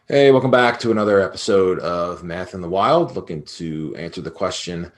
Hey, welcome back to another episode of Math in the Wild, looking to answer the question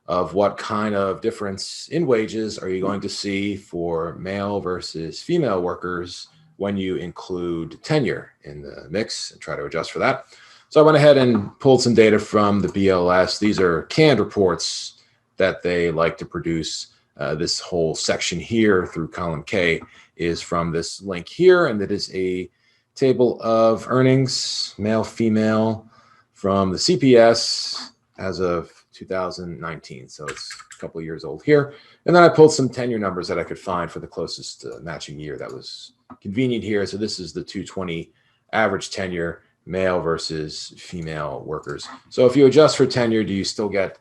of what kind of difference in wages are you going to see for male versus female workers when you include tenure in the mix and try to adjust for that. So I went ahead and pulled some data from the BLS. These are canned reports that they like to produce. This whole section here through column K is from this link here, and it is a table of earnings, male, female, from the CPS as of 2019. So it's a couple of years old here. And then I pulled some tenure numbers that I could find for the closest matching year that was convenient here. So this is the 220 average tenure, male versus female workers. So if you adjust for tenure, do you still get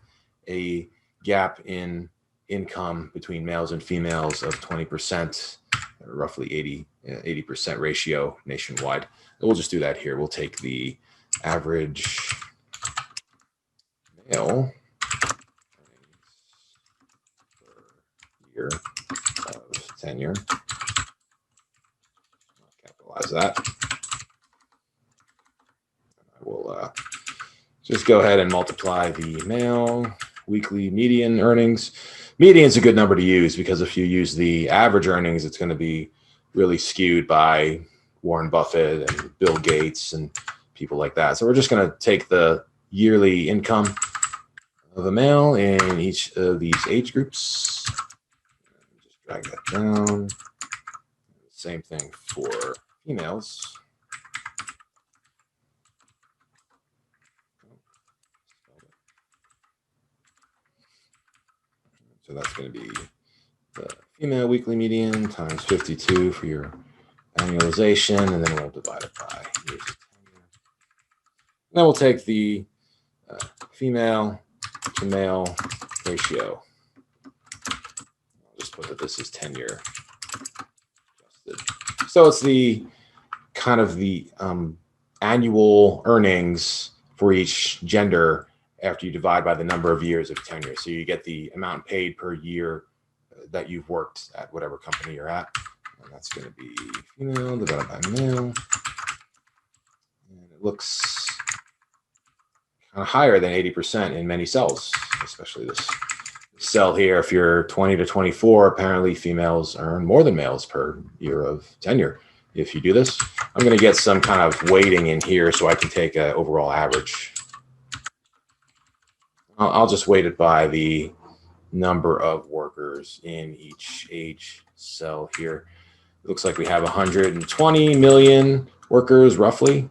a gap in income between males and females of 20%, roughly 80% ratio nationwide? We'll just do that here. We'll take the average male per year of tenure. Capitalize that. I will just go ahead and multiply the male weekly median earnings. Median is a good number to use because if you use the average earnings, it's going to be really skewed by Warren Buffett and Bill Gates and people like that. So we're just going to take the yearly income of a male in each of these age groups. Just drag that down. Same thing for females. So that's going to be the female weekly median times 52 for your annualization, and then we'll divide it by years of tenure. Then we'll take the female to male ratio. I'll just put that this is tenure adjusted. So it's the kind of the annual earnings for each gender after you divide by the number of years of tenure. So you get the amount paid per year that you've worked at whatever company you're at. And that's going to be female divided by male. And it looks kind of higher than 80% in many cells, especially this cell here. If you're 20 to 24, apparently females earn more than males per year of tenure. If you do this, I'm going to get some kind of weighting in here so I can take an overall average. I'll just weight it by the number of workers in each age cell here. It looks like we have 120 million workers roughly.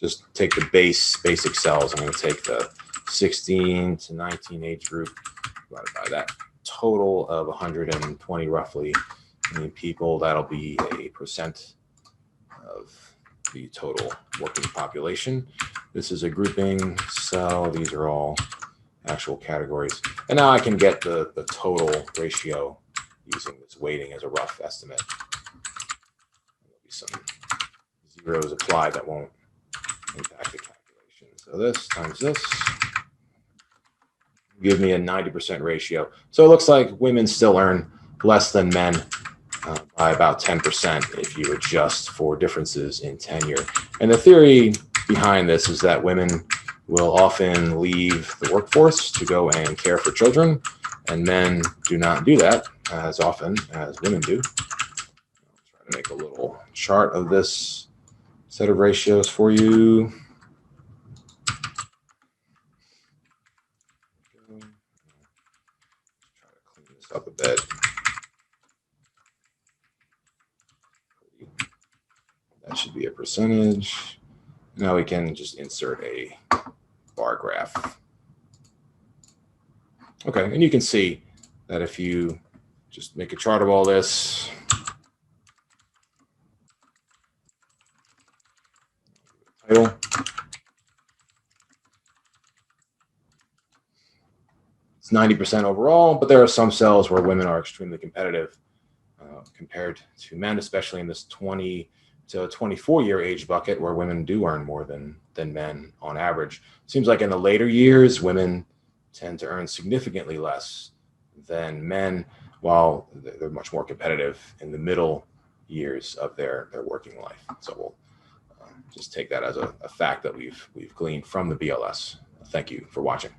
Just take the basic cells. I'm going to take the 16 to 19 age group divided by that total of 120 roughly million people. That'll be a percent of the total working population. This is a grouping cell. These are all actual categories. And now I can get the total ratio using this weighting as a rough estimate. There'll be some zeros applied that won't impact the calculation. So this times this give me a 90% ratio. So it looks like women still earn less than men by about 10% if you adjust for differences in tenure. And the theory behind this is that women will often leave the workforce to go and care for children, and men do not do that as often as women do. I'll try to make a little chart of this set of ratios for you. Try to clean this up a bit. That should be a percentage. Now we can just insert a bar graph. Okay, and you can see that if you just make a chart of all this, title, it's 90% overall, but there are some cells where women are extremely competitive compared to men, especially in this 20 to 24-year age bucket where women do earn more than men on average. Seems like in the later years, women tend to earn significantly less than men, while they're much more competitive in the middle years of their working life. So we'll just take that as a fact that we've gleaned from the BLS. Thank you for watching.